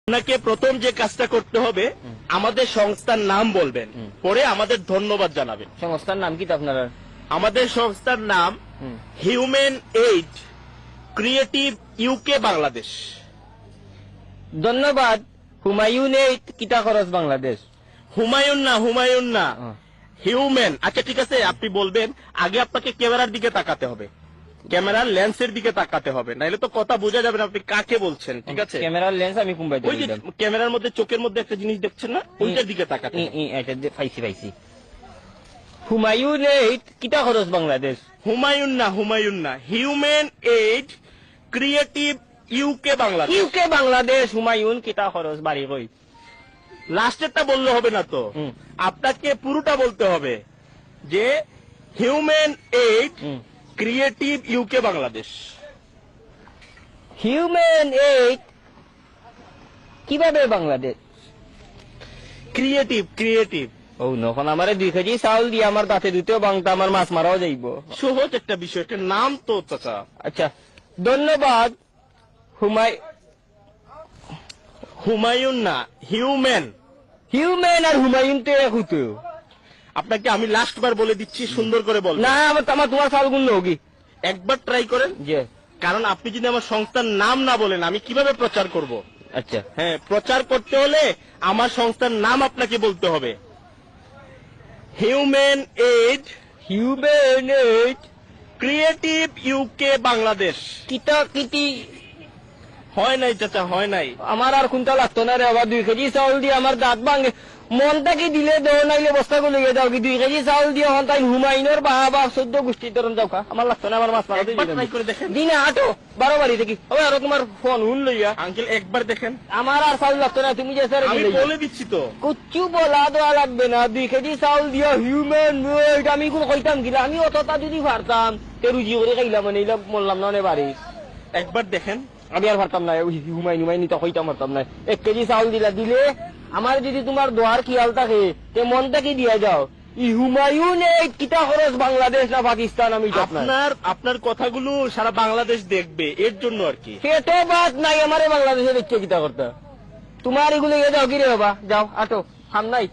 আপনাকে প্রথম যে কাজটা করতে হবে আমাদের সংস্থার নাম বলবেন, পরে আমাদের ধন্যবাদ জানাবেন। সংস্থার নাম কি আপনার? আমাদের সংস্থার নাম human aid creative UK Bangladesh. ধন্যবাদ। হুমায়ুন এইড কিতা খরচ বাংলাদেশ। হুমায়ুন না হিউম্যান। আচ্ছা ঠিক আছে, আপনি বলবেন, আগে আপনাকে ক্যামেরার দিকে তাকাতে হবে, ক্যামেরার লেন্সের দিকে তাকাতে হবে, নাইলে তো কথা বোঝা যাবে না আপনি কাকে বলছেন। ঠিক আছে, ক্যামেরার লেন্স আমি কুম্বাই ওই যে ক্যামেরার মধ্যে চোখের মধ্যে একটা জিনিস দেখছেন না, ওইটার দিকে তাকাতে হবে। পাইছি। হুমায়ুন এইড কিতা খরচ বাংলাদেশ। হুমায়ুন না human aid creative UK Bangladesh. UK Bangladesh Humayun কিতা খরচ বাড়ি কই। লাস্টেরটা বললে হবে না তো, আপনাকে পুরোটা বলতে হবে যে human aid creative UK Bangladesh. Human aid কিভাবে বাংলাদেশ। ক্রিয়েটিভ ও নখন আমারে 2 কেজি চাউল দিয়ে আমার দাঁতে দুতেও বাংতা আমার মাছ মারাও যাইব। সহজ একটা বিষয়, একটা নাম তো চাচা। আচ্ছা ধন্যবাদ। হুমায়ুন না হিউম্যান। হিউম্যান আর হুমায়ুন তো এক হতো। আপনাকে আমি লাস্ট বার বলে দিচ্ছি, সুন্দর করে বল। না আমার তোমার চাউল গুণ হোগি একবার ট্রাই করেন, যে কারণ আপনি যদি আমার সংস্থার নাম না বলেন আমি কিভাবে প্রচার করব। আচ্ছা হ্যাঁ, প্রচার করতে হলে আমার সংস্থার নাম আপনাকে বলতে হবে। Human aid creative UK Bangladesh. কিতা কিতি হয় নাই চাচা, হয় নাই। আমার আর কোনটা লাগতো না রে। আবার 2 কেজি চাউল দিয়ে আমার দাঁত ভাঙে। মনটা কি দিলে দেও নাইলে বস্তা গুলো যাও কি 2 কেজি চাউল দিয়ে হন তাই হুমায়ুনের বাবা 14 গোষ্ঠী ধরন যাও খা। আমার লাগতো না, আমার মাছ মারা একবার ট্রাই করে দেখেন। দিনে আটো 12 বাড়ি দেখি ওই আর তোমার ফোন হুন লইয়া। আঙ্কেল একবার দেখেন। আমার আর চাউল লাগতো না, তুমি যে স্যার আমি বলে দিচ্ছি তো। কুচ্ছু বলা দেওয়া লাগবে না। 2 কেজি চাউল দিয়া হিউম্যান ওইটা আমি কোন কইতাম গিলা। আমি অতটা যদি পারতাম তে রুজি করে খাইলাম, মানে এইলাম মরলাম না বাড়ি। একবার দেখেন। আমি আর পারতাম না, হুমায়ুন তো কইতাম পারতাম না। 1 কেজি চাউল দিলে আমার যদি তোমার দোয়ার খেয়াল থাকে তে মনটা কি দিয়া যাও। হুমায়ুন এই কিতা খরচ বাংলাদেশ না পাকিস্তান। আমি আপনার কথাগুলো সারা বাংলাদেশ দেখবে, এর জন্য আর কি। পেটে বাত নাই আমারে বাংলাদেশে দেখছে কিতা করতে। তোমার এগুলো যাও কি রে বাবা, যাও আটো সামনাই।